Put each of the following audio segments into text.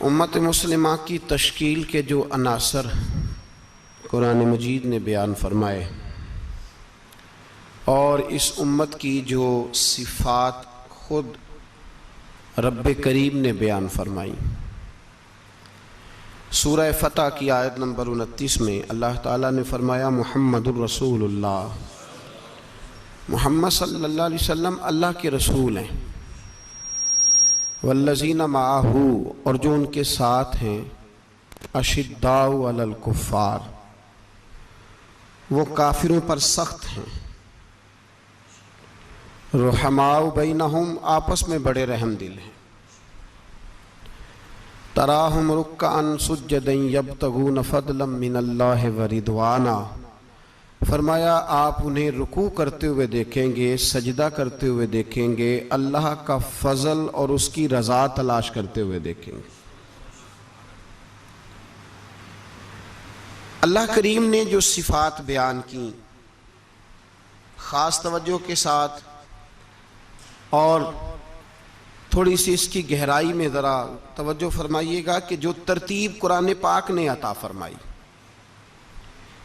उम्मत मुस्लिमा की तश्कील के जो अनासर कुरान मजीद ने बयान फरमाए और इस उम्मत की जो सिफ़ात खुद रब्बे करीम ने बयान फरमाई। सूरह फ़तह की आयत नंबर 29 में अल्लाह ताला ने फरमाया, मुहम्मदुर रसूलुल्लाह, मुहम्मद सल्लल्लाहु अलैहि वसल्लम अल्लाह के रसूल हैं। वल्लज़ीना माअहू, और जो उनके साथ हैं, अशिद्दाउ अलल कुफ़ार, वो काफिरों पर सख्त हैं। रुहमाउ बैनहुम, आपस में बड़े रहम दिल हैं। तराहुम रुक्कान सुज्जदन यब्तगून फदलन मिनल्लाहि व रिदवाना, फरमाया आप उन्हें रुकू करते हुए देखेंगे, सजदा करते हुए देखेंगे, अल्लाह का फजल और उसकी रज़ा तलाश करते हुए देखेंगे। अल्लाह करीम ने जो सिफ़ात बयान की ख़ास तवज्जो के साथ और थोड़ी सी इसकी गहराई में ज़रा तवज्जो फरमाइएगा कि जो तरतीब कुरान पाक ने अता फरमाई,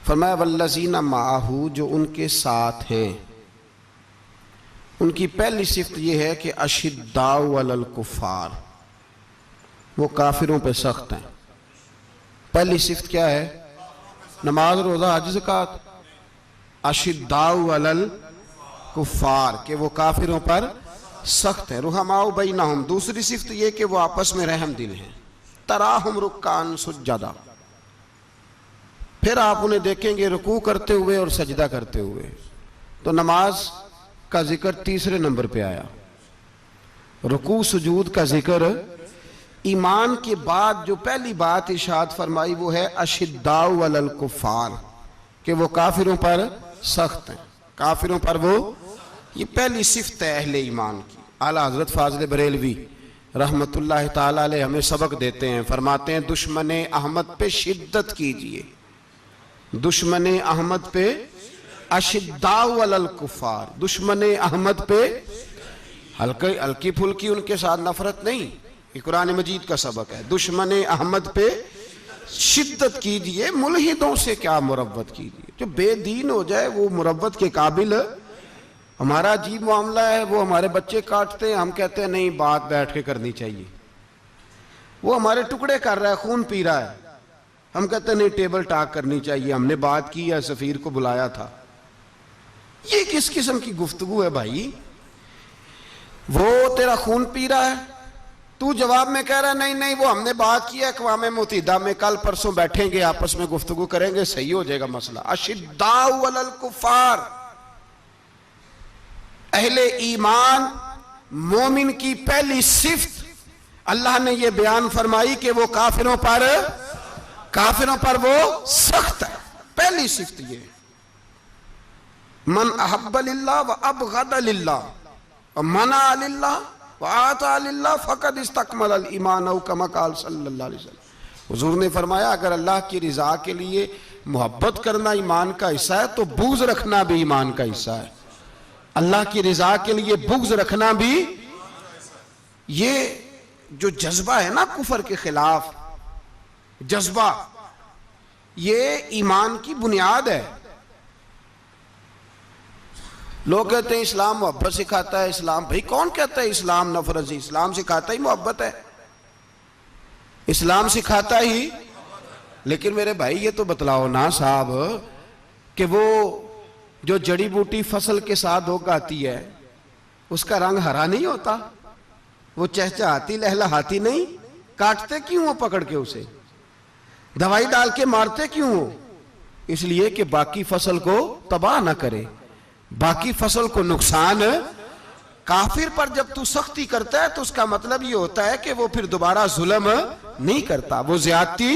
फरमाया वल्लज़ीना माअहू, जो उनके साथ हैं, उनकी पहली सिफ्त यह है कि अशिद्दाउ अलल कुफ़ार, वो काफिरों पे सख्त हैं। पहली सिफ्त क्या है? नमाज, रोज़ा, हज, ज़कात। अशिद्दाउ अलल कुफ़ार, के वो काफिरों पर सख्त है। रुहमाउ बैनहुम, दूसरी सिफ्त यह कि वो आपस में रहम दिल हैं। तराहुम रुक्कान सुज्जदा, फिर आप उन्हें देखेंगे रुकू करते हुए और सजदा करते हुए। तो नमाज का जिक्र तीसरे नंबर पे आया। रुकू सुजूद का जिक्र ईमान के बाद जो पहली बात इरशाद फरमाई वो है अशिद्दाउ अलल कुफ़ार, कि वो काफिरों पर सख्त हैं। काफिरों पर वो, ये पहली सिफ्त है अहले ईमान की। आला हज़रत फ़ाज़िल बरेलवी रहमतुल्लाह ताला अलैह हमें सबक देते हैं, फरमाते हैं दुश्मने अहमद पे शिद्दत कीजिए, दुश्मने अहमद पे अशिद्दाउ अलल कुफ़ार, दुश्मने अहमद पे हल्की फुल्की उनके साथ नफरत नहीं, ये कुरान मजीद का सबक है। दुश्मने अहमद पे शिद्दत कीजिए, मुल्हिदों से क्या मुरव्वत कीजिए। जो बेदीन हो जाए वो मुरव्वत के काबिल। हमारा अजीब मामला है, वो हमारे बच्चे काटते हैं, हम कहते हैं नहीं बात बैठ के करनी चाहिए। वो हमारे टुकड़े कर रहा है, खून पी रहा है, हम कहते हैं नहीं टेबल टॉक करनी चाहिए, हमने बात की है, सफीर को बुलाया था। ये किस किस्म की गुफ्तगू है भाई? वो तेरा खून पी रहा है, तू जवाब में कह रहा है नहीं नहीं वो हमने बात की है, अक़वाम मुत्तहिदा में कल परसों बैठेंगे, आपस में गुफ्तगू करेंगे, सही हो जाएगा मसला। अशिद्दाउ अलल कुफ़ार, अहले ईमान मोमिन की पहली सिफ्त अल्लाह ने यह बयान फरमाई कि वो काफिरों पर वो सख्त है। पहली सिफ्त ये, मन अहब्ब लिल्लाह व अबग़द लिल्लाह व मना लिल्लाह व आता लिल्लाह फ़क़द इस्तकमल अल ईमान औ कमा क़ाल सल्लल्लाहु अलैहि वसल्लम। हुज़ूर ने फरमाया अगर अल्लाह की रिज़ा के लिए मोहब्बत करना ईमान का हिस्सा है तो बुग़्ज़ रखना भी ईमान का हिस्सा है। अल्लाह की रिज़ा के लिए बुग़्ज़ रखना भी, ये जो जज्बा है ना कुफर के खिलाफ जज्बा, ये ईमान की बुनियाद है। लोग कहते हैं इस्लाम मोहब्बत सिखाता है, इस्लाम, भाई कौन कहता है इस्लाम नफरत है? इस्लाम सिखाता ही मोहब्बत है, इस्लाम सिखाता ही। लेकिन मेरे भाई ये तो बतलाओ ना साहब कि वो जो जड़ी बूटी फसल के साथ उगाती है उसका रंग हरा नहीं होता, वो चहचहाती लहलहाती नहीं, काटते क्यों हो पकड़ के उसे, दवाई डाल के मारते क्यों हो? इसलिए कि बाकी फसल को तबाह ना करे, बाकी फसल को नुकसान। काफिर पर जब तू सख्ती करता है तो उसका मतलब ये होता है कि वो फिर दोबारा जुल्म नहीं करता, वो ज्यादती।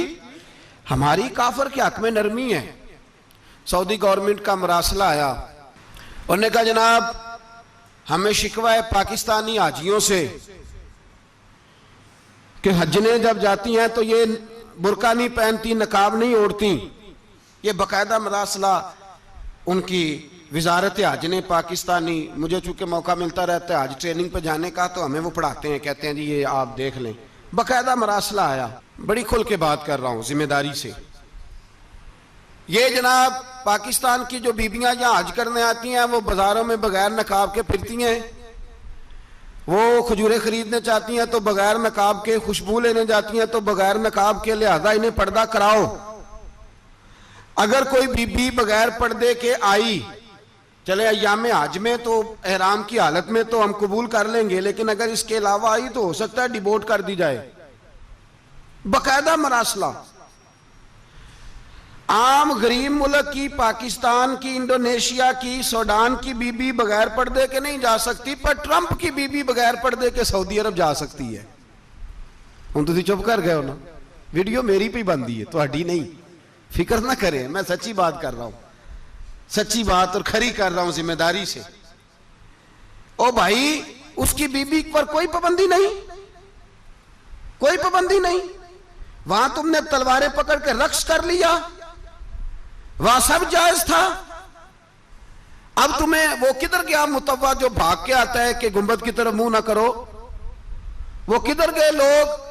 हमारी काफिर के हक में नरमी है। सऊदी गवर्नमेंट का मरासला आया, उन्होंने कहा जनाब हमें शिकवा है पाकिस्तानी हाजियों से कि हजने जब जाती हैं तो ये बुरका नहीं पहनती, नकाब नहीं ओढ़ती। ये बाकायदा मरासला उनकी वजारत हज ने पाकिस्तानी, मुझे चूंकि मौका मिलता रहता है हज ट्रेनिंग पे जाने का, तो हमें वो पढ़ाते हैं, कहते हैं जी ये आप देख लें बाकायदा मरासला आया, बड़ी खुल के बात कर रहा हूं जिम्मेदारी से। ये जनाब पाकिस्तान की जो बीबियां यहाँ हज करने आती हैं वो बाजारों में बगैर नकाब के फिरती हैं, वो खजूरें खरीदने चाहती हैं तो बगैर नकाब के, खुशबू लेने जाती हैं तो बगैर नकाब के, लिहाजा इन्हें पर्दा कराओ। अगर कोई बीबी बगैर पर्दे के आई, चले अय्याम हज में तो एहराम की हालत में तो हम कबूल कर लेंगे, लेकिन अगर इसके अलावा आई तो हो सकता है डिबोर्ट कर दी जाए। बाकायदा मरासला। आम गरीब मुल्क की, पाकिस्तान की, इंडोनेशिया की, सूडान की बीबी बगैर पर्दे के नहीं जा सकती, पर ट्रंप की बीबी बगैर पर्दे के सऊदी अरब जा सकती है। हम तुम चुप कर गए हो ना, वीडियो मेरी पे बनती है, तुहाडी नहीं, फिक्र ना करें, मैं सच्ची बात कर रहा हूं, सच्ची बात और खरी कर रहा हूं जिम्मेदारी से। ओ भाई, उसकी बीबी पर कोई पाबंदी नहीं, कोई पाबंदी नहीं। वहां तुमने तलवारें पकड़ के रक्स कर लिया, वहां सब जायज था। अब तुम्हें वो किधर गया मुतव्वा जो भाग के आता है कि गुंबद की तरफ मुंह ना करो? वो किधर गए लोग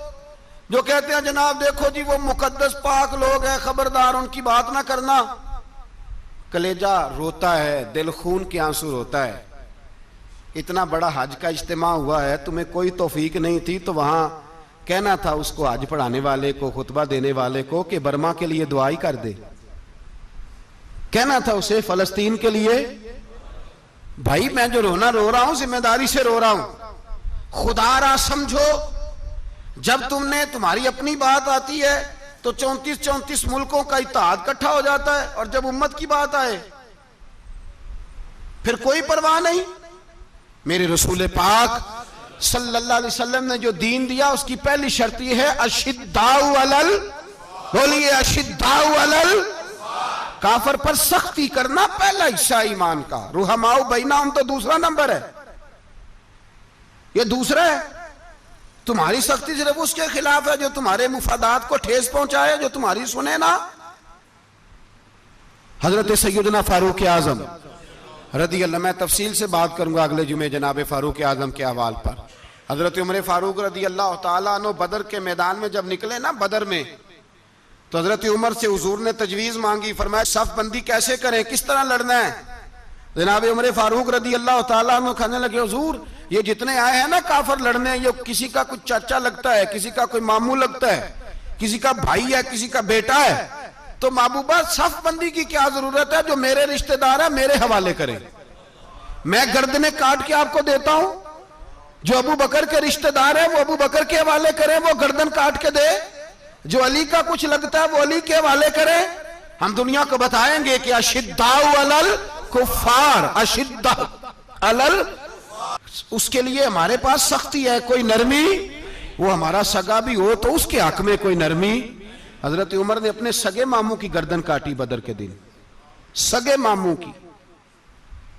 जो कहते हैं जनाब देखो जी वो मुकद्दस पाक लोग हैं, खबरदार उनकी बात ना करना? कलेजा रोता है, दिल खून के आंसू रोता है। इतना बड़ा हज का इज्तिमा हुआ है, तुम्हें कोई तौफीक नहीं थी तो वहां कहना था उसको, हज पढ़ाने वाले को, खुतबा देने वाले को, कि बर्मा के लिए दुआ ही कर दे। कहना था उसे फलस्तीन के लिए। भाई मैं जो रोना रो रहा हूं जिम्मेदारी से रो रहा हूं। खुदारा समझो, जब तुम्हारी अपनी बात आती है तो 34 मुल्कों का इत्तेहाद इकट्ठा हो जाता है, और जब उम्मत की बात आए फिर कोई परवाह नहीं। मेरे रसूल पाक सल्लल्लाहु अलैहि वसल्लम ने जो दीन दिया उसकी पहली शर्त यह है, अशिद्दाउ अलल, बोलिए अशिद्दाउ अलल काफर पर सख्ती करना पहला हिस्सा ईमान का। रुहमाउ बैनाहुम तो दूसरा नंबर है, ये दूसरा है। तुम्हारी सख्ती सिर्फ उसके खिलाफ है जो तुम्हारे मुफादात को ठेस पहुंचाए, जो तुम्हारी सुने ना। हजरत सैयदना फारूक आजम रदी अल्लाह, मैं तफसील से बात करूंगा अगले जुमे जनाब फारूक आजम के हवाल पर। हजरत उमर फारूक रदी अल्लाह तआला अन्हु बदर के मैदान में जब निकले ना, बदर में, तो हजरत उमर से हुजूर ने तजवीज मांगी, फरमाया सफ बंदी कैसे करें, किस तरह लड़ना है? जनाब उमर फारूक रदी अल्लाह तआला अन्हु कहने लगे, हुजूर ये जितने आए हैं ना काफर लड़ने, ये किसी का कुछ चाचा लगता है, किसी का कोई मामू लगता है, किसी का भाई है, किसी का बेटा है, तो महबूबा सफ बंदी की क्या जरूरत है? जो मेरे रिश्तेदार है मेरे हवाले करें, मैं गर्दनें काट के आपको देता हूं। जो अबू बकर के रिश्तेदार है वो अबू बकर के हवाले करें, वो गर्दन काट के दे। जो अली का कुछ लगता है वो अली के हवाले करें। हम दुनिया को बताएंगे कि अशिद्दाउ अलल कुफ्फार, अशिद्दा अलल, उसके लिए हमारे पास सख्ती है, कोई नरमी। वो हमारा सगा भी हो तो उसके हक में कोई नरमी। हजरत उमर ने अपने सगे मामू की गर्दन काटी बदर के दिन, सगे मामू की।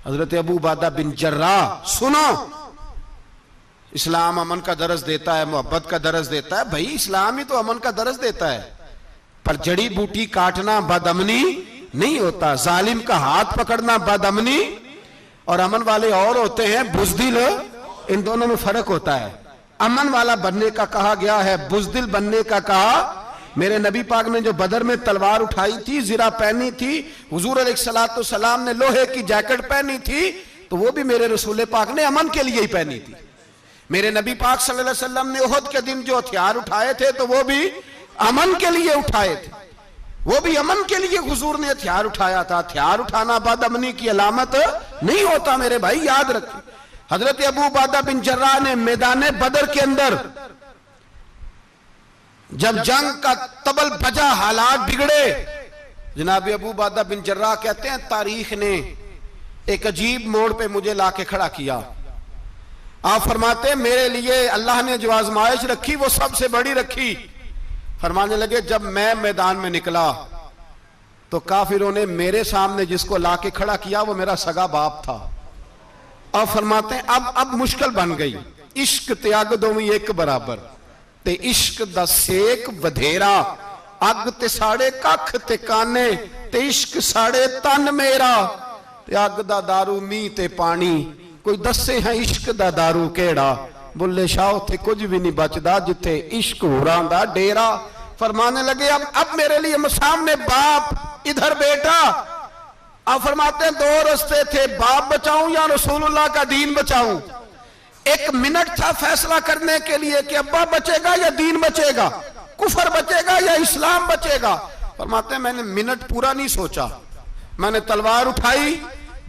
हजरत अबू उबादा बिन जर्राह, सुनो, इस्लाम अमन का दरस देता है, मोहब्बत का दरस देता है। भाई इस्लाम ही तो अमन का दरस देता है, पर जड़ी बूटी काटना बदअमनी नहीं होता। जालिम का हाथ पकड़ना बदअमनी, और अमन वाले और होते हैं बुज़दिल, इन दोनों में फर्क होता है। अमन वाला बनने का कहा गया है, बुज़दिल बनने का कहा। मेरे नबी पाक ने जो बदर में तलवार उठाई थी, जिरा पहनी थी, हुजूर अलैहिस्सलातु सलाम ने लोहे की जैकेट पहनी थी, तो वो भी मेरे रसूल पाक ने अमन के लिए ही पहनी थी। मेरे नबी पाक सल्लल्लाहु अलैहि वसल्लम ने उहद के दिन जो हथियार उठाए थे तो वो भी अमन के लिए उठाए थे, वो भी अमन के लिए हुजूर ने हथियार उठाया था। हथियार उठाना बदअमनी की अलामत नहीं होता मेरे भाई, याद रखें। हजरत अबू उबादा बिन जर्राह ने मैदान बदर के अंदर जब जंग का तबल बजा, हालात बिगड़े, जनाब अबू उबादा बिन जर्राह कहते हैं तारीख ने एक अजीब मोड़ पे मुझे लाके खड़ा किया। आप फरमाते मेरे लिए अल्लाह ने जो आजमाइश रखी वो सबसे बड़ी रखी। फरमाने लगे जब मैं मैदान में निकला तो काफिरों ने मेरे सामने जिसको लाके खड़ा किया वो मेरा सगा बाप था। अब फरमाते हैं अब मुश्किल बन गई। इश्क त्याग दोवी एक बराबर ते इश्क दा सेक वधेरा, अग ते साड़े कख ते काने ते इश्क साड़े तन मेरा, ते अग दा दारू मीह ते पानी, कोई दसे है इश्क दा दारू केड़ा, बुल्ले शाह थे कुछ भी नहीं बचदा जिथे इश्क होरां दा डेरा। फरमाने लगे अब मेरे लिए सामने बाप इधर बेटा। आप फरमाते हैं दो रास्ते थे, बाप बचाऊं या रसूलुल्लाह का दीन बचाऊं। एक मिनट था फैसला करने के लिए कि अब्बा बचेगा या दीन बचेगा, कुफर बचेगा या इस्लाम बचेगा। फरमाते हैं मैंने मिनट पूरा नहीं सोचा, मैंने तलवार उठाई,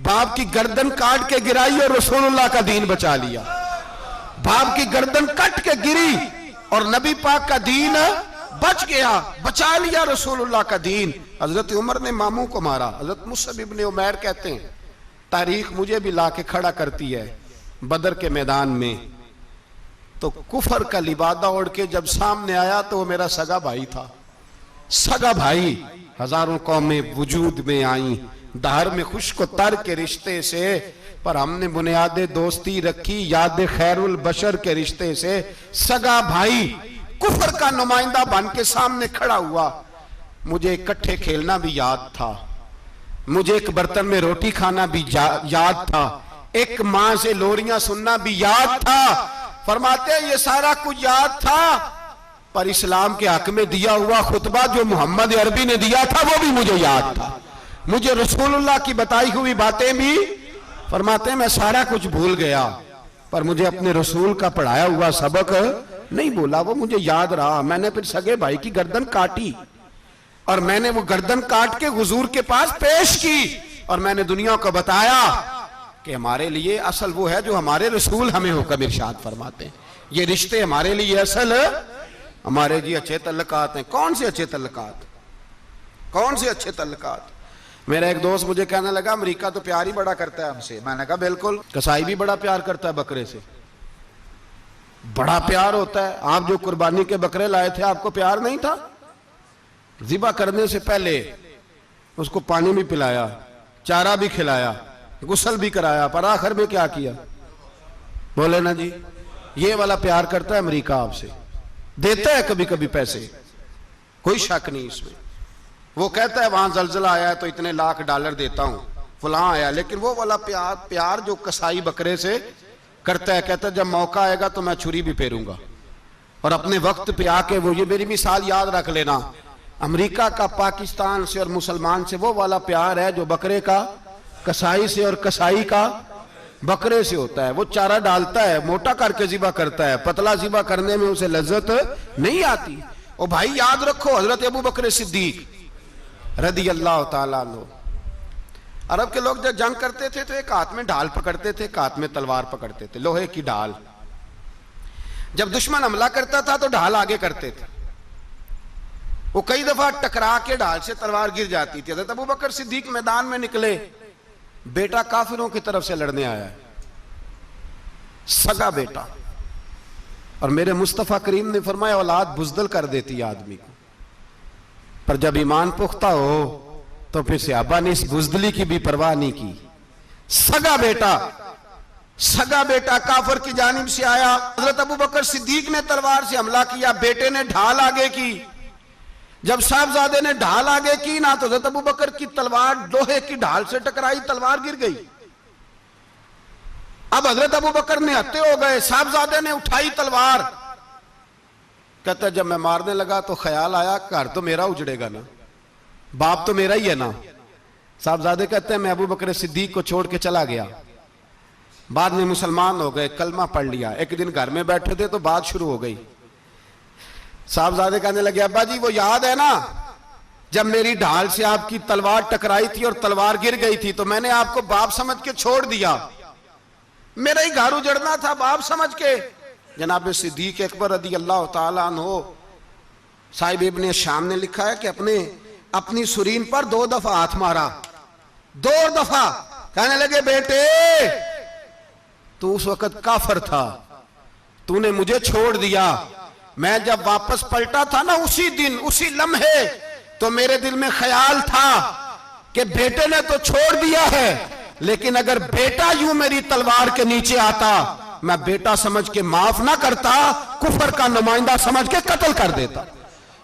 बाप की गर्दन काट के गिराई और रसूलुल्लाह का दीन बचा लिया। बाप की गर्दन कट के गिरी और नबी पाक का दीन बच गया, बचा लिया रसूलुल्लाह का दीन। हजरत उमर ने मामू को मारा। हजरत मुसअब इब्न उमैर कहते हैं तारीख मुझे भी लाके खड़ा करती है, बदर के मैदान में तो कुफर का लिबादा ओढ़ के जब सामने आया तो वो मेरा सगा भाई था। सगा भाई, हजारों कौमें वजूद में आई दहर में खुश्क तर के रिश्ते से, पर हमने बुनियादे दोस्ती रखी याद खैरुल बशर के रिश्ते से। सगा भाई कुफर का नुमाइंदा बन के सामने खड़ा हुआ। मुझे इकट्ठे खेलना भी याद था, मुझे एक बर्तन में रोटी खाना भी याद था, एक मां से लोरियां सुनना भी याद था। फरमाते हैं ये सारा कुछ याद था, पर इस्लाम के हक में दिया हुआ खुतबा जो मोहम्मद अरबी ने दिया था वो भी मुझे याद था। मुझे रसूलुल्लाह की बताई हुई बातें भी, फरमाते हैं मैं सारा कुछ भूल गया, पर मुझे अपने रसूल का पढ़ाया हुआ सबक नहीं भूला, वो मुझे याद रहा। मैंने फिर सगे भाई की गर्दन काटी और मैंने वो गर्दन काट के हुजूर के पास पेश की और मैंने दुनिया को बताया कि हमारे लिए असल वो है जो हमारे रसूल हमें हुक्म इरशाद फरमाते हैं। ये रिश्ते हमारे लिए असल, हमारे जी अच्छे तल्लुकात हैं। कौन से अच्छे तल्लुकात, कौन से अच्छे तल्लुकात? मेरा एक दोस्त मुझे कहने लगा अमेरिका तो प्यार ही बड़ा करता है हमसे। मैंने कहा बिल्कुल, कसाई भी बड़ा प्यार करता है बकरे से, बड़ा प्यार होता है। आप जो कुर्बानी के बकरे लाए थे आपको प्यार नहीं था? ज़िबा करने से पहले उसको पानी भी पिलाया, चारा भी खिलाया, गुस्ल भी कराया, पर आखिर में क्या किया? बोले ना जी, ये वाला प्यार करता है अमेरिका आपसे। देता है कभी कभी पैसे, कोई शक नहीं इसमें। वो कहता है वहां जलजला आया है तो इतने लाख डॉलर देता हूं, फलां आया, लेकिन वो वाला प्यार जो कसाई बकरे से करता है, कहता है जब मौका आएगा तो मैं छुरी भी फेरूंगा और अपने वक्त पे आके वो, ये मेरी मिसाल याद रख लेना, अमेरिका का पाकिस्तान से और मुसलमान से वो वाला प्यार है जो बकरे का कसाई से और कसाई का बकरे से होता है। वो चारा डालता है, मोटा करके ज़िबा करता है, पतला ज़िबा करने में उसे लज्जत नहीं आती। और भाई याद रखो हजरत अबू बकर सिद्दीक रदी अल्लाह ताला अन्हु, अरब के लोग जब जंग करते थे तो एक हाथ में ढाल पकड़ते थे, एक हाथ में तलवार पकड़ते थे, लोहे की ढाल। जब दुश्मन हमला करता था तो ढाल आगे करते थे, वो कई दफा टकरा के ढाल से तलवार गिर जाती थी। हज़रत अबू बकर सिद्दीक मैदान में निकले, बेटा काफिरों की तरफ से लड़ने आया है, सगा बेटा, और मेरे मुस्तफा करीम ने फरमाया औलाद बुज़दिल कर देती है आदमी को, पर जब ईमान पुख्ता हो तो फिर सहाबा ने इस बुज़दिली की भी परवाह नहीं की। सगा बेटा काफिर की जानिब से आया, हज़रत अबू बकर सिद्दीक ने तलवार से हमला किया, बेटे ने ढाल आगे की। जब साहबजादे ने ढाल आगे की ना तो हज़रत अबू बकर की तलवार लोहे की ढाल से टकराई, तलवार गिर गई। अब हज़रत अबू बकर ने हत्ते हो गए, साहबजादे ने उठाई तलवार, कहता जब मैं मारने लगा तो ख्याल आया घर तो मेरा उजड़ेगा ना, बाप तो मेरा ही है ना। साहबजादे कहते हैं मैं अबू बकर सिद्दीक को छोड़ के चला गया, बाद में मुसलमान हो गए, कलमा पढ़ लिया। एक दिन घर में बैठे थे तो बात शुरू हो गई। साहबजादे कहने लगे अब्बा जी वो याद है ना जब मेरी ढाल से आपकी तलवार टकराई थी और तलवार गिर गई थी तो मैंने आपको बाप समझ के छोड़ दिया, मेरा ही घर उजड़ना था बाप समझ के। जनाब सिद्दीक अकबर रदी अल्लाह ताला अन्हु साहिब इब्ने शाम ने लिखा है कि अपनी सुरीन पर 2 दफा हाथ मारा, 2 दफा। कहने लगे बेटे तू उस वक्त काफर था, तूने मुझे छोड़ दिया, मैं जब वापस पलटा था ना उसी दिन उसी लम्हे तो मेरे दिल में ख्याल था कि बेटे ने तो छोड़ दिया है, लेकिन अगर बेटा यूं मेरी तलवार के नीचे आता मैं बेटा समझ के माफ ना करता, कुफर का नुमाइंदा समझ के कत्ल कर देता।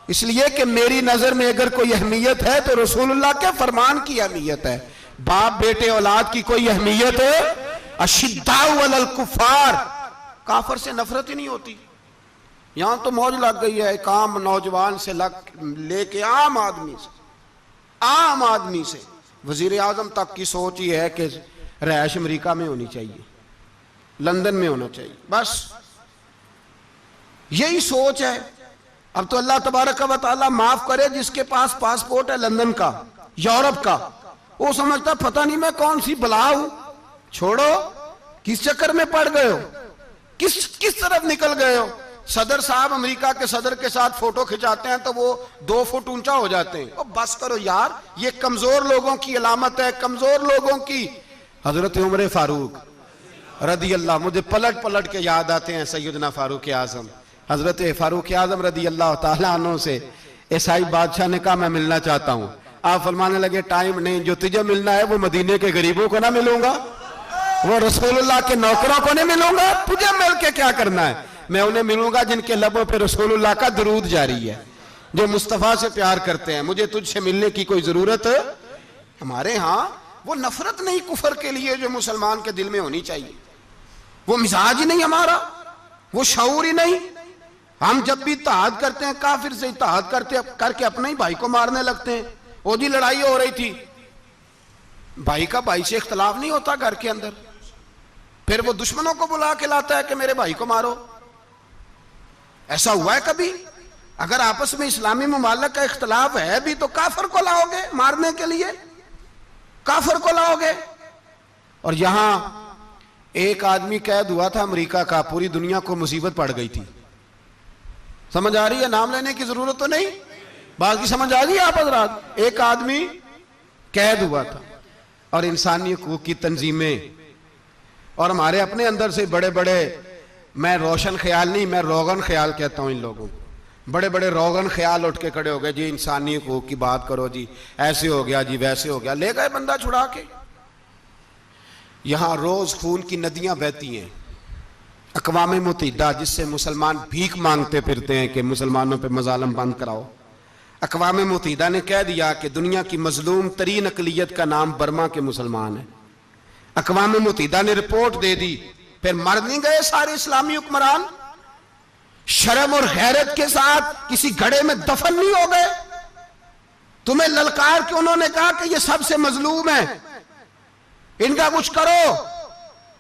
इसलिए कि मेरी नजर में अगर कोई अहमियत है तो रसूलुल्लाह के फरमान की अहमियत है, बाप बेटे औलाद की कोई अहमियत है। अशिद्दाउ अलल कुफार काफर से नफरत ही नहीं होती। यहां तो मौज लग गई है, एक आम नौजवान से लेके आम आदमी से वजीर आजम तक की सोच ही है कि रहायश अमेरिका में होनी चाहिए, लंदन में होना चाहिए, बस यही सोच है। अब तो अल्लाह तबारक व तआला माफ करे, जिसके पास पासपोर्ट है लंदन का, यूरोप का, वो समझता पता नहीं मैं कौन सी बला हूं। छोड़ो, किस चक्कर में पड़ गए हो, किस तरफ निकल गए हो। सदर साहब अमेरिका के सदर के साथ फोटो खिंचाते हैं तो वो 2 फुट ऊंचा हो जाते हैं। बस करो यार, ये कमजोर लोगों की अलामत है, कमजोर लोगों की। हजरत उमर फारूक रदी अल्लाह, मुझे पलट पलट के याद आते हैं सैयदना फारूक आजम। हजरत फारूक आजम रदी अल्लाह तआला अन्हु से ईसाई बादशाह ने कहा मैं मिलना चाहता हूं। आप फरमाने लगे टाइम नहीं, जो तुझे मिलना है वो मदीने के गरीबों को ना मिलूंगा, वो रसूलुल्लाह के नौकरों को नहीं मिलूंगा, तुझे मिल के क्या करना है। मैं उन्हें मिलूंगा जिनके लबों पे रसूलुल्लाह का दुरूद जारी है, जो मुस्तफा से प्यार करते हैं। मुझे तुझसे मिलने की कोई जरूरत है। हमारे यहाँ वो नफरत नहीं कुफर के लिए जो मुसलमान के दिल में होनी चाहिए, वो मिजाज ही नहीं हमारा, वो शऊर ही नहीं। हम जब भी इत्तेहाद करते हैं, काफिर से इत्तेहाद करके अपने ही भाई को मारने लगते हैं। वो जी लड़ाई हो रही थी, भाई का भाई से इख्तलाफ नहीं होता घर के अंदर, फिर वो दुश्मनों को बुला के लाता है कि मेरे भाई को मारो। ऐसा हुआ है कभी? अगर आपस में इस्लामी मुमालिक का इख्तलाफ है भी तो काफिर को लाओगे मारने के लिए, काफिर को लाओगे। और यहां एक आदमी कैद हुआ था अमेरिका का, पूरी दुनिया को मुसीबत पड़ गई थी। समझ आ रही है? नाम लेने की जरूरत तो नहीं, बात की समझ आ गई आप हज़रात? एक आदमी कैद हुआ था और इंसानी हकूक की तंजीमें और हमारे अपने अंदर से बड़े बड़े, मैं रोशन ख्याल नहीं, मैं रोगन ख्याल कहता हूं इन लोगों को, बड़े बड़े रोगन ख्याल उठ के खड़े हो गए जी, इंसानी हकूक की बात करो जी, ऐसे हो गया जी, वैसे हो गया। ले गए बंदा छुड़ा के। यहां रोज खून की नदियां बहती हैं। अक़वाम मुत्तहिदा, जिससे मुसलमान भीख मांगते फिरते हैं कि मुसलमानों पे मजालम बंद कराओ, अक़वाम मुत्तहिदा ने कह दिया कि दुनिया की मजलूम तरीन अक़लियत का नाम बर्मा के मुसलमान है। अक़वाम मुत्तहिदा ने रिपोर्ट दे दी, फिर मर नहीं गए सारे इस्लामी हुक्मरान? शर्म और गैरत के साथ किसी घड़े में दफन नहीं हो गए? तुम्हें ललकार के उन्होंने कहा कि ये सबसे मजलूम है, इनका कुछ करो।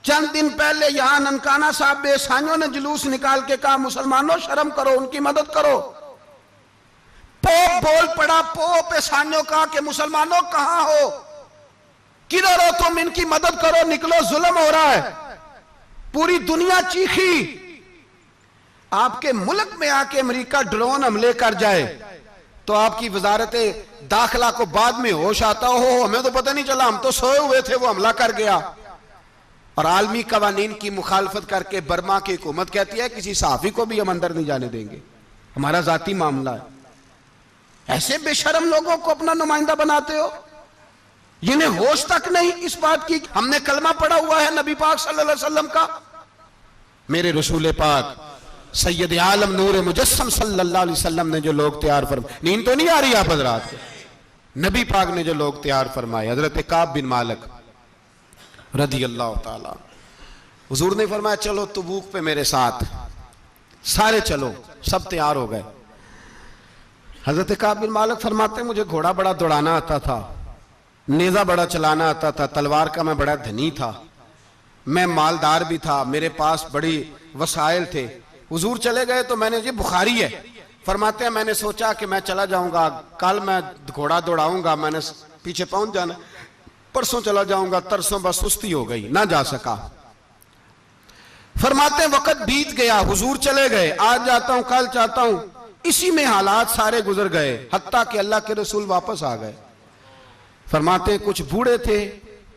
चंद दिन पहले यहां ननकाना साहब बेसानियों ने जुलूस निकाल के कहा मुसलमानों शर्म करो, उनकी मदद करो। पोप बोल पड़ा, पोप ईसानियों का कि मुसलमानों कहां हो, किधर हो तुम, इनकी मदद करो, निकलो, जुल्म हो रहा है। पूरी दुनिया चीखी। आपके मुल्क में आके अमेरिका ड्रोन हमले कर जाए तो आपकी वजारत दाखिला को बाद में होश आता हो, हमें तो पता नहीं चला, हम तो सोए हुए थे, वो हमला कर गया। और आलमी कवानीन की मुखालफत करके बर्मा की हुकूमत कहती है किसी सहाफी को भी हम अंदर नहीं जाने देंगे, हमारा जाती मामला है। ऐसे बेशरम लोगों को अपना नुमाइंदा बनाते हो, जिन्हें होश तक नहीं इस बात की। हमने कलमा पढ़ा हुआ है नबी पाक सल्लल्लाहु अलैहि वसल्लम का, मेरे रसूल पाक सैयद आलम नूर मुजस्सम सल्लल्लाहु अलैहि वसल्लम ने जो लोग तैयार फरमाए, नींद तो नहीं आ रही आप हजरात? नबी पाक ने जो लोग तैयार फरमाए, हजरत काब बिन मालिक रदी अल्लाह ताला, हुजूर ने फरमाया चलो तबूक पे मेरे साथ, सारे चलो, सब तैयार हो गए। हजरत काब बिन मालिक फरमाते मुझे घोड़ा बड़ा दौड़ाना आता था, नेजा बड़ा चलाना आता था, तलवार का मैं बड़ा धनी था, मैं मालदार भी था, मेरे पास बड़ी वसाइल थे। हुजूर चले गए तो मैंने, जी बुखारी है, फरमाते हैं मैंने सोचा कि मैं चला जाऊंगा, कल मैं घोड़ा दौड़ाऊंगा, मैंने पीछे पहुंच जाना, परसों चला जाऊंगा, तरसों बस सुस्ती हो गई, ना जा सका। फरमाते हैं वक्त बीत गया, हुजूर चले गए, आज जाता हूं कल चाहता हूं, इसी में हालात सारे गुजर गए, हत्ता कि अल्लाह के रसूल वापस आ गए। फरमाते हैं कुछ बूढ़े थे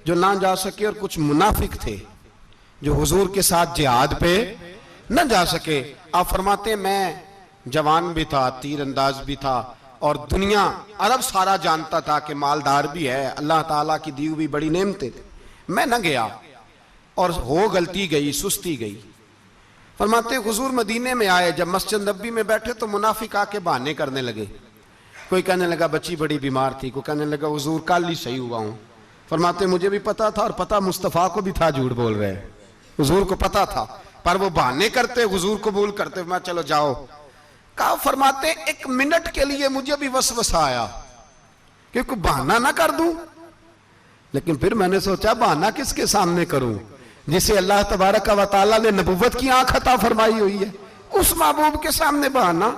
जो ना जा सके और कुछ मुनाफिक थे जो हुजूर के साथ जिहाद पे न जा सके। आप फरमाते हैं मैं जवान भी था, तीर अंदाज भी था, और दुनिया अरब सारा जानता था कि मालदार भी है, अल्लाह ताला की दी हुई बड़ी नेमतें थे, मैं न गया और हो गलती गई, सुस्ती गई। फरमाते हैं हुजूर मदीने में आए, जब मस्जिद नबी में बैठे तो मुनाफिक आके बहाने करने लगे। कोई कहने लगा बच्ची बड़ी बीमार थी, कोई कहने लगा हुजूर कल ही सही हुआ हूं। फरमाते मुझे भी पता था और पता मुस्तफ़ा को भी था झूठ बोल रहे हैं, हुजूर को पता था, पर वो बहाने करते, हुजूर कबूल करते, मैं चलो जाओ। कहा फरमाते 1 मिनट के लिए मुझे भी वसवसा आया कि कोई बहाना ना कर दूं, लेकिन फिर मैंने सोचा बहाना किसके सामने करूं, जिसे अल्लाह तबारक व तआला ने नबुव्वत की आंख अता फरमाई हुई है, उस महबूब के सामने बहाना।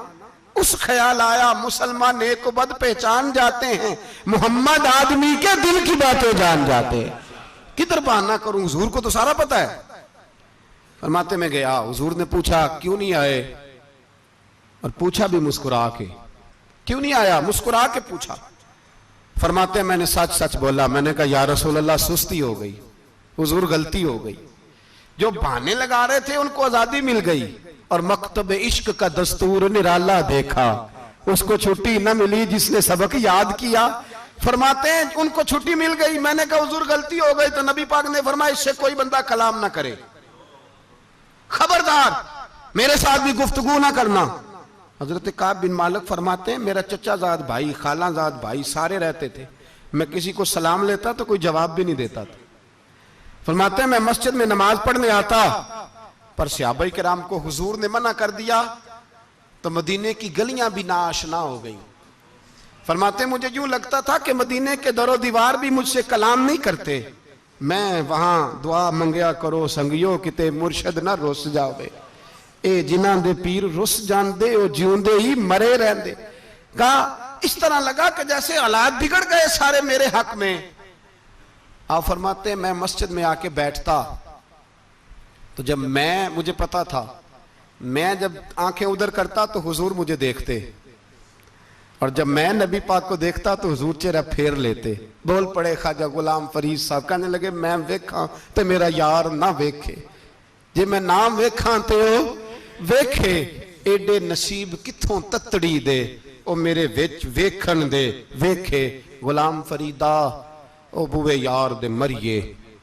उस ख्याल आया मुसलमान नेक को बद पहचान जाते हैं, मोहम्मद आदमी के दिल की बातें जान जाते हैं, किधर बहाना करूं, हुजूर को तो सारा पता है। फरमाते में गया, हुजूर ने पूछा क्यों नहीं आए, और पूछा भी मुस्कुरा के, क्यों नहीं आया, मुस्कुरा के पूछा। फरमाते मैंने सच सच बोला, मैंने कहा या रसूल अल्लाह सुस्ती हो गई, हुजूर गलती हो गई, जो बहाने लगा रहे थे उनको आजादी मिल गई, और मकतब इश्क का दस्तूर निराला देखा, उसको छुट्टी न मिली जिसने सबक याद किया। फरमाते हैं उनको छुट्टी मिल गई, मैंने कहा हुजूर गलती हो गई, तो नबी पाक ने फरमाया इससे कोई बंदा कलाम ना करे, खबरदार मेरे साथ भी गुफ्तगू ना करना। हजरत काब बिन मालिक फरमाते हैं मेरा चचाजाद भाई, खालाजाद भाई सारे रहते थे, मैं किसी को सलाम लेता तो कोई जवाब भी नहीं देता था। फरमाते हैं मैं मस्जिद में नमाज पढ़ने आता, पर सहाबा किराम को हुजूर ने मना कर दिया, तो मदीने की गलियां भी नाआशना हो गई। फरमाते मुझे यूं लगता था कि मदीने के दरो दीवार भी मुझसे कलाम नहीं करते, मैं वहां दुआ मंगया करो संगियो किते मुर्शद ना रुस जावे, ए जिन्हां दे पीर रुस जांदे ओ जिउंदे ही मरे रहंदे। कहा इस तरह लगा कि जैसे हालात बिगड़ गए सारे मेरे हक में। आप फरमाते मैं मस्जिद में आके बैठता, तो जब मुझे पता था, मैं जब आंखें उधर करता तो हुजूर मुझे देखते, और जब मैं नबी पाक को देखता तो हुजूर चेहरा फेर लेते। बोल पड़े ख्वाजा गुलाम फरीद साहब, कहने लगे मैं वेखा तो मेरा यार ना वेखे, जे मैं ना वेखा तो वेखे, एडे नसीब किथों ततड़ी दे ओ मेरे विच वेखन दे वेखे। गुलाम फरीदा ओ बुए यार दे मरिए,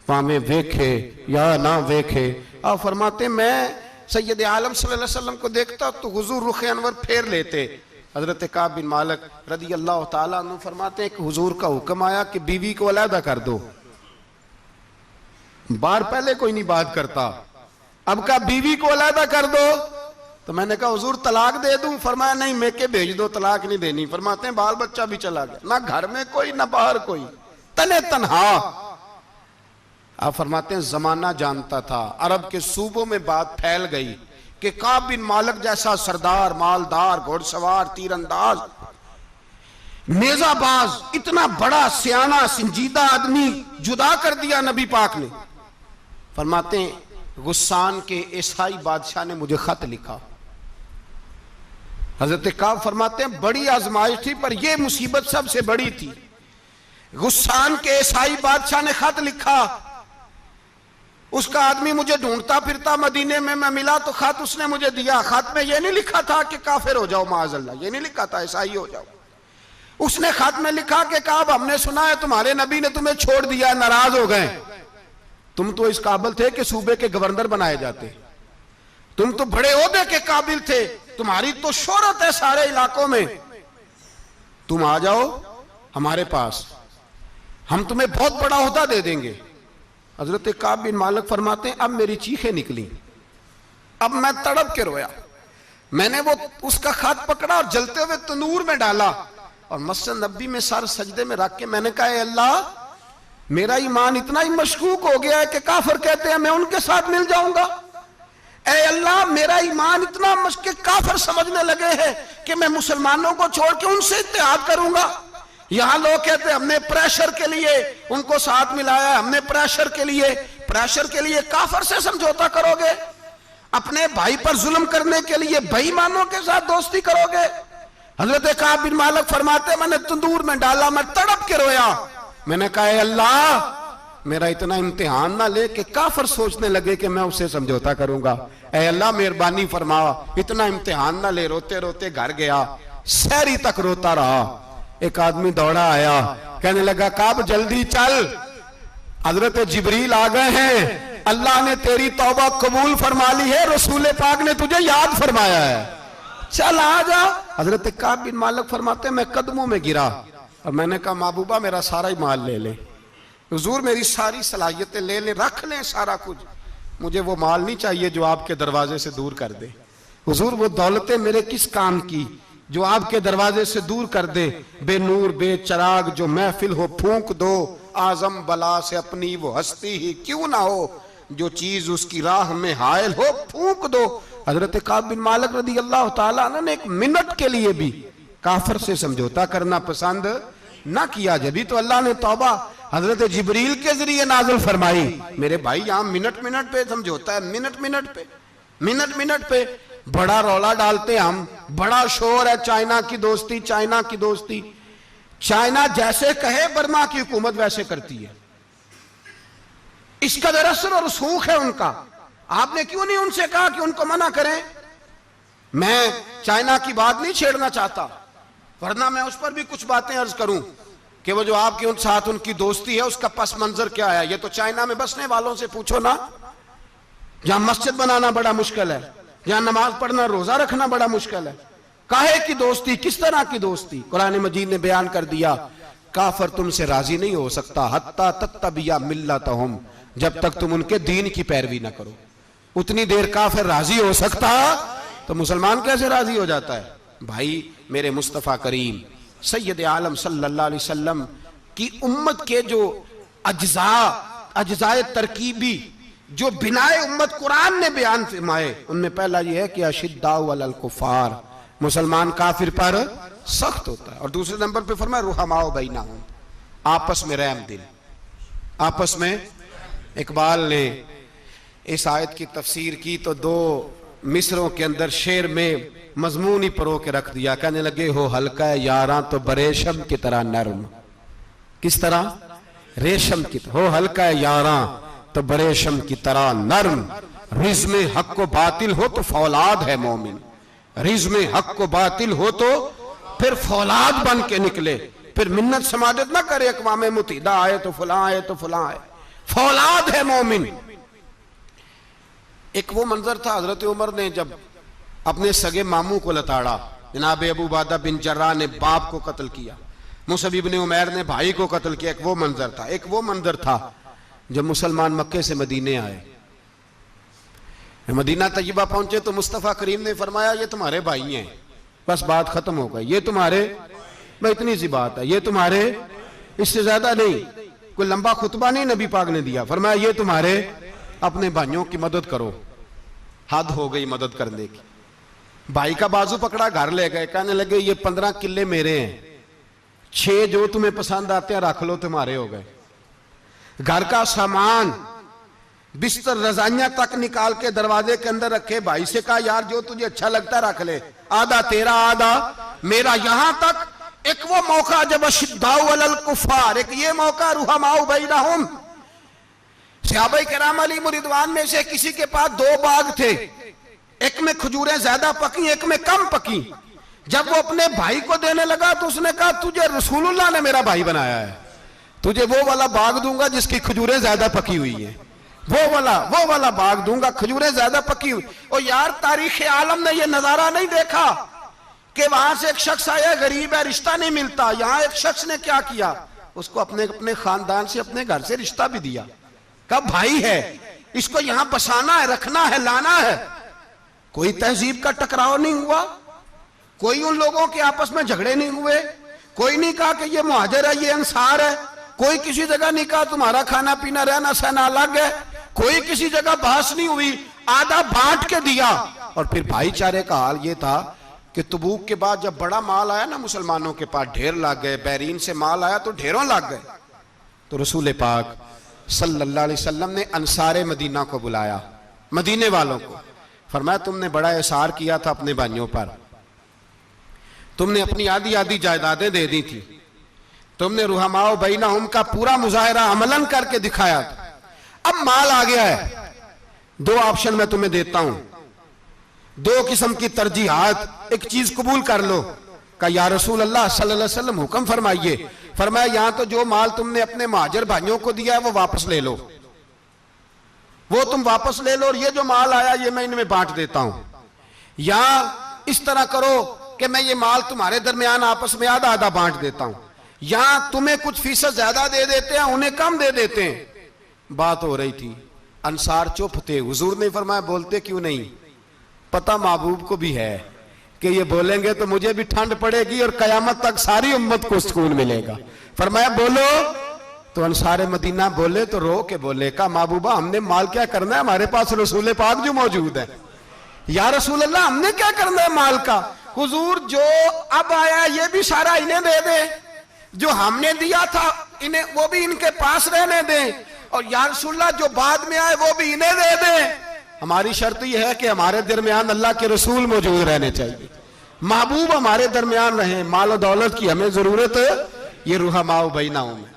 भावें वेखे या ना वेखे। आप फरमाते मैं सैयद आलम सल्लल्लाहु अलैहि वसल्लम को देखता तो हुजूर रुख अनवर फेर लेते। हजरत काब बिन मालिक रदी अल्लाह ताला अन्हु फरमाते हैं कि हुजूर का हुक्म आया कि बीवी को अलहदा कर दो। बार पहले कोई नहीं बात करता, अब का बीवी को अलहदा कर दो, तो मैंने कहा हुजूर तलाक दे दूं, फरमाया नहीं मेके भेज दो, तलाक नहीं देनी। फरमाते हैं बाल बच्चा भी चला गया, ना घर में कोई ना बाहर कोई, तने तन्हा। आप फरमाते हैं जमाना जानता था, अरब के सूबों में बात फैल गई कि काब बिन मालिक जैसा सरदार, मालदार, घोड़सवार, तीरंदाज, नेजाबाज, इतना बड़ा सियाना संजीदा आदमी जुदा कर दिया नबी पाक ने। फरमाते हैं गुस्सान के ईसाई बादशाह ने मुझे खत लिखा। हजरत काब फरमाते हैं बड़ी आजमाइश थी, पर यह मुसीबत सबसे बड़ी थी। गुस्सान के ईसाई बादशाह ने खत लिखा, उसका आदमी मुझे ढूंढता फिरता मदीने में, मैं मिला तो खत उसने मुझे दिया। खत में यह नहीं लिखा था कि काफिर हो जाओ माअज़ल्लाह, यह नहीं लिखा था ईसाई हो जाओ। उसने खत में लिखा कि काब हमने सुना है तुम्हारे नबी ने तुम्हें छोड़ दिया, नाराज हो गए, तुम तो इस काबिल थे कि सूबे के गवर्नर बनाए जाते, तुम तो बड़े ओहदे के काबिल थे, तुम्हारी तो शोहरत है सारे इलाकों में, तुम आ जाओ हमारे पास, हम तुम्हें बहुत बड़ा ओहदा दे देंगे। हजरत काब बिन मालिक फरमाते हैं अब मेरी चीखें निकली, अब मैं तड़प के रोया। मैंने वो उसका खत पकड़ा और जलते हुए तंदूर में डाला और मस्जिद नबी में सर सजदे में रख के मैंने कहा अल्लाह मेरा ईमान इतना ही मशकूक हो गया है कि काफिर कहते हैं मैं उनके साथ मिल जाऊंगा। ऐ अल्लाह मेरा ईमान इतना मशकूक, काफिर समझने लगे हैं कि मैं मुसलमानों को छोड़ के उनसे इत्तेहाद करूंगा। यहां लोग कहते हैं हमने प्रेशर के लिए उनको साथ मिलाया, हमने प्रेशर के लिए काफिर से समझौता करोगे, अपने भाई पर जुल्म करने के लिए बेईमानों के साथ दोस्ती करोगे। हजरत काब बिन मालिक फरमाते मैंने तंदूर में डाला, मैं तड़प के रोया। मैंने कहा अल्लाह मेरा इतना इम्तिहान ना ले कि काफिर सोचने लगे कि मैं उससे समझौता करूंगा। ऐ अल्लाह मेहरबानी फरमा, इतना इम्तिहान ना ले। रोते रोते घर गया, शहरी तक रोता रहा। एक आदमी दौड़ा आया, कहने लगा काब जल्दी चल, हजरत जिब्रील आ गए हैं, अल्लाह ने तेरी तौबा कबूल फरमा ली है, रसूल पाक ने तुझे याद फरमाया है, चल आ जा। हजरत काब बिन मालिक फरमाते मैं कदमों में गिरा और मैंने कहा महबूबा मेरा सारा ही माल ले ले, हुजूर मेरी सारी सलाहियतें ले ले, रख ले सारा कुछ, मुझे वो माल नहीं चाहिए जो आपके दरवाजे से दूर कर दे। हुजूर वो दौलतें मेरे किस काम की जो आपके दरवाजे से दूर कर दे। बेनूर बेचराग जो महफिल हो फूंक दो, आजम बला से अपनी वो हस्ती ही क्यों ना हो, जो चीज उसकी राह में हायल हो फूंक दो। हजरत काब बिन मालिक रदी अल्लाह ताला अन्हु ने एक मिनट के लिए भी काफिर से समझौता करना पसंद ना किया। जब तो अल्लाह ने तौबा हजरत जिब्रील के जरिए नाज़िल फरमाई। मेरे भाई यहाँ मिनट मिनट पे समझौता है, मिनट मिनट पे बड़ा रौला डालते हम, बड़ा शोर है चाइना की दोस्ती, चाइना की दोस्ती। चाइना जैसे कहे बर्मा की हुकूमत वैसे करती है, इसका असर और सूख है उनका। आपने क्यों नहीं उनसे कहा कि उनको मना करें? मैं चाइना की बात नहीं छेड़ना चाहता, वरना मैं उस पर भी कुछ बातें अर्ज करूं कि वो जो आपके उन साथ उनकी दोस्ती है उसका पस मंजर क्या है। ये तो चाइना में बसने वालों से पूछो ना, जहां मस्जिद बनाना बड़ा मुश्किल है, जहां नमाज पढ़ना रोजा रखना बड़ा मुश्किल है। काहे की दोस्ती, किस तरह की दोस्ती? कुरान मजीद ने बयान कर दिया, काफिर तुमसे राजी नहीं हो सकता हत्ता तत्तबिया मिल्लतहुम, जब तक तुम उनके दीन की पैरवी ना करो। उतनी देर काफिर राजी हो सकता तो मुसलमान कैसे राजी हो जाता है? भाई मेरे मुस्तफ़ा करीम सैयद आलम सल्लल्लाहु अलैहि वसल्लम की उम्मत के जो अज्जाए तरकीबी जो बिनाए उम्मत कुरान ने बयान फरमाए, उनमें पहला यह है कि अशिद्दाउ अलल कुफार, मुसलमान काफिर पर सख्त होता है। और दूसरे नंबर पे फरमाया रुहमाओ बैनहुम, आपस में रहम दिल, आपस में। इकबाल ने इस आयत की तफसीर की तो दो मिसरों के अंदर शेर में मजमून ही परो के रख दिया। कहने लगे हो हल्का यारां तो बरेशम की तरह नरम। किस तरह? रेशम की तरह। हो हल्का यारां तो बरेशम की तरह नरम, रिज में हक को बातिल हो तो फौलाद है मोमिन। रिज में हक को बातिल हो तो फिर फौलाद बन के निकले, फिर मिन्नत समाजत ना करे अक़वाम मुत्तहिदा आए तो फलां आए तो फलां आए, फौलाद है मोमिन। एक वो मंजर था हजरत उमर ने जब अपने सगे मामू को लताड़ा, जनाब अबू उबादा बिन जर्राह ने बाप को कत्ल किया, मुसअब इब्न उमैर ने भाई को कत्ल किया। एक वो मंजर था। एक वो मंजर था जब मुसलमान मक्के से मदीने आए, मदीना तैयबा पहुंचे तो मुस्तफ़ा करीम ने फरमाया ये तुम्हारे भाई हैं, बस बात खत्म हो गई। ये तुम्हारे, भाई इतनी सी बात है, ये तुम्हारे, इससे ज्यादा नहीं। कोई लंबा खुतबा नहीं नबी पाक ने दिया। फरमाया ये तुम्हारे, अपने भाइयों की मदद करो। हद हो गई मदद करने की। भाई का बाजू पकड़ा, घर ले गए, कहने लगे ये 15 किले मेरे हैं, 6 जो तुम्हें पसंद आते हैं रख लो, तुम्हारे हो गए। घर का सामान बिस्तर रजाइयां तक निकाल के दरवाजे के अंदर रखे। भाई से कहा यार जो तुझे अच्छा लगता रख ले, आधा तेरा आधा मेरा। यहां तक एक वो मौका जब अशिद्दाउ अलल कुफार, एक ये मौका रुहमाउ बैनहुम। सहाबा किराम अलैहिम रिदवान में से किसी के पास 2 बाग थे, एक में खजूरें ज्यादा पकी, एक में कम पकी। जब वो अपने भाई को देने लगा तो उसने कहा तुझे रसूलुल्लाह ने मेरा भाई बनाया है, तुझे वो वाला बाग दूंगा जिसकी खजूरें ज्यादा पकी हुई है, वो वाला बाग दूंगा, खजूरें ज्यादा पकी हुई। और यार तारीख आलम ने ये नजारा नहीं देखा कि वहां से एक शख्स आया, गरीब है, रिश्ता नहीं मिलता। यहां एक शख्स ने क्या किया, उसको अपने खानदान से, अपने घर से रिश्ता भी दिया। कब भाई है, इसको यहां बसाना है, रखना है, लाना है। कोई तहजीब का टकराव नहीं हुआ, कोई उन लोगों के आपस में झगड़े नहीं हुए, कोई नहीं कहा कि ये मुहाजिर है, ये अंसार है, कोई किसी जगह नहीं कहा तुम्हारा खाना पीना रहना सहना अलग है, कोई किसी जगह बहस नहीं हुई, आधा बांट के दिया। और फिर भाईचारे का हाल ये था कि तबूक के बाद जब बड़ा माल आया ना मुसलमानों के पास, ढेर लग गए, बैरीन से माल आया तो ढेरों लग गए। तो रसूल पाक सल्लल्लाहु अलैहि वसल्लम ने अंसारे मदीना को बुलाया, मदीने वालों को। फरमाया तुमने बड़ा एहसार किया था अपने भाइयों पर, तुमने अपनी आधी आधी जायदादें दे दी थी, तुमने रुहमाओ बैनहुम का पूरा मुजाहिरा अमलन करके दिखाया था। अब माल आ गया है, 2 ऑप्शन मैं तुम्हें देता हूं, 2 किस्म की तरजीहात, एक चीज कबूल कर लो। का या रसूल अल्लाह सल्लल्लाहु अलैहि वसल्लम हुक्म फरमाइए। फरमाया यहां तो जो माल तुमने अपने महाजिर भाइयों को दिया है वो वापस ले लो, वो तुम वापस ले लो, और ये जो माल आया ये मैं इनमें बांट देता हूं। या इस तरह करो कि मैं ये माल तुम्हारे दरमियान आपस में आधा आधा बांट देता हूं, या तुम्हें कुछ फीसद ज्यादा दे देते हैं, उन्हें कम दे देते हैं। बात हो रही थी, अंसार चुप थे। हुजूर ने फरमाया बोलते क्यों नहीं? पता महबूब को भी है कि ये बोलेंगे तो मुझे भी ठंड पड़ेगी और कयामत तक सारी उम्मत को सुकून मिलेगा। फरमाया बोलो। तो अंसार मदीना बोले तो रो के बोले, का महबूबा हमने माल क्या करना है, हमारे पास रसूल पाक जो मौजूद है। या रसूल अल्लाह हमने क्या करना है माल का? हुजूर जो अब आया ये भी सारा इन्हें दे दे, जो हमने दिया था इन्हें वो भी इनके पास रहने दें, और या रसूल अल्लाह जो बाद में आए वो भी इन्हें दे दे। हमारी शर्त यह है कि हमारे दरमियान अल्लाह के रसूल मौजूद रहने चाहिए, महबूब हमारे दरमियान रहे, माल और दौलत की हमें जरूरत है। ये रुहमाओ बैनाओं में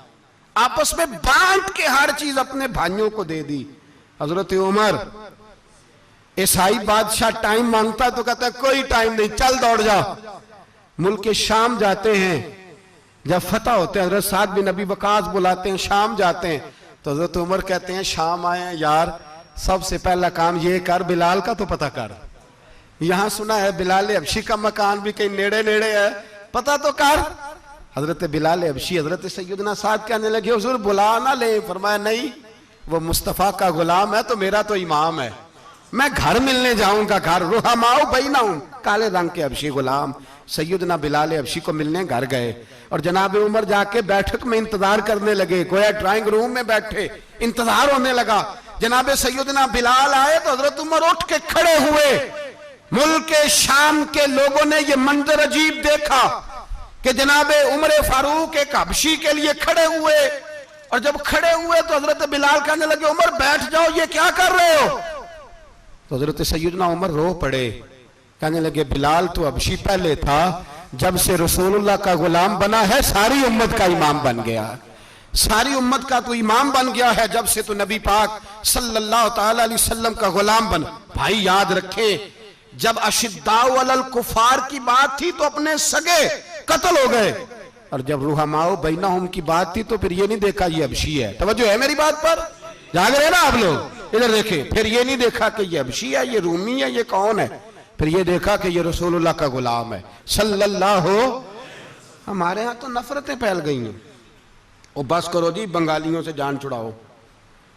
आपस में बांट के हर चीज अपने भाइयों को दे दी। हजरत उमर, ईसाई बादशाह टाइम मांगता तो कहता है कोई टाइम नहीं, चल दौड़ जाओ। मुल्क के शाम जाते हैं, जब फतह होते हैं हजरत साद बिन नबी वकास बुलाते हैं, शाम जाते हैं तो हजरत उमर कहते हैं शाम आए हैं यार, सबसे पहला काम ये कर बिलाल का तो पता कर। यहां सुना है बिलाल हबशी का मकान भी कहीं नेड़े नेड़े है, पता तो कर। हजरत बिलाल हबशी हजरत सैयदना साद कहने लगे हुजूर बुला ना ले। फरमाया नहीं, वो मुस्तफा का गुलाम है तो मेरा तो इमाम है, मैं घर मिलने जाऊंगा। घर रुहमाओ बैनाहुम, काले रंग के हबशी गुलाम सैयदना बिलाल हबशी को मिलने घर गए और जनाब उमर जाके बैठक में इंतजार करने लगे, गोया ड्राइंग रूम में बैठे इंतजार होने लगा। जनाब सैयदना बिलाल आए तो हजरत उमर उठ के खड़े हुए। मुल्क के शाम के लोगों ने यह मंजर अजीब देखा कि जनाब उमर फारूक एक हबशी के लिए खड़े हुए, और जब खड़े हुए तो हजरत बिलाल कहने लगे उमर बैठ जाओ, ये क्या कर रहे हो? तो हजरत सैयदना उमर रो पड़े, कहने लगे बिलाल तो हबशी पहले था, जब से रसूलुल्लाह का गुलाम बना है सारी उम्मत का इमाम बन गया, सारी उम्मत का तो इमाम बन गया है जब से तो नबी पाक सल्लल्लाहु ताला अलैहि वसल्लम का गुलाम बन। भाई याद रखे, जब अशिद्दाउ अलल कुफार की बात थी तो अपने सगे कत्ल हो गए, और जब रुहमाओ बैनाहुम की बात थी तो फिर ये नहीं देखा ये हबशी है। तवज्जो है मेरी बात पर? जाग रहे ना आप लोग? इधर देखे, फिर ये नहीं देखा कि ये हबशी है, ये रूमी है, ये कौन है, फिर ये देखा कि ये रसूलुल्लाह का गुलाम है सल्लल्लाहु। हमारे यहाँ तो नफरतें फैल गई हैं। ओ बस करो जी बंगालियों से जान छुड़ाओ,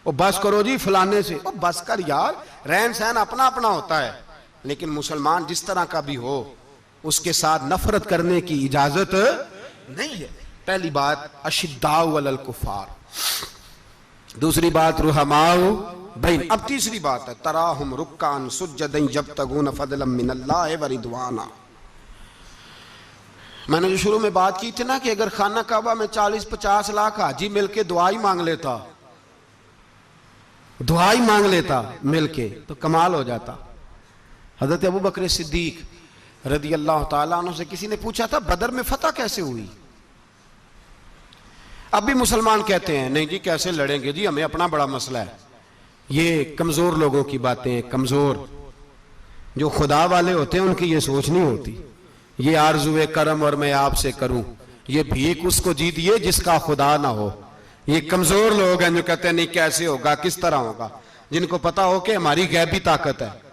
ओ बस करो जी फलाने से, ओ बस कर यार, रहन सहन अपना अपना होता है, लेकिन मुसलमान जिस तरह का भी हो उसके साथ नफरत करने की इजाजत नहीं है। पहली बात अशिद्दाउ अलल कुफार, दूसरी बात रुहमाउ बैन। अब तीसरी बात है तराहुम रुक्कान सुज्जदन यब्तगून फदलन मिनल्लाहि व रिदवाना। मैंने जो शुरू में बात की थी ना कि अगर खाना काबा में 40-50 लाख हाजी मिलके दुआई मांग लेता, दुआई मांग लेता मिलके तो कमाल हो जाता। हजरत अबू बकर सिद्दीक रदी अल्लाह ताला अन्हु से किसी ने पूछा था बदर में फतह कैसे हुई? अब भी मुसलमान कहते हैं नहीं जी कैसे लड़ेंगे जी, हमें अपना बड़ा मसला है। ये कमजोर लोगों की बातें, कमजोर जो खुदा वाले होते हैं उनकी ये सोच नहीं होती। ये आरजुए करम और मैं आपसे करूं, ये भीख उसको जीतिए जिसका खुदा ना हो। ये कमजोर लोग हैं जो कहते हैं नहीं कैसे होगा, किस तरह होगा, जिनको पता हो कि हमारी गैबी ताकत है।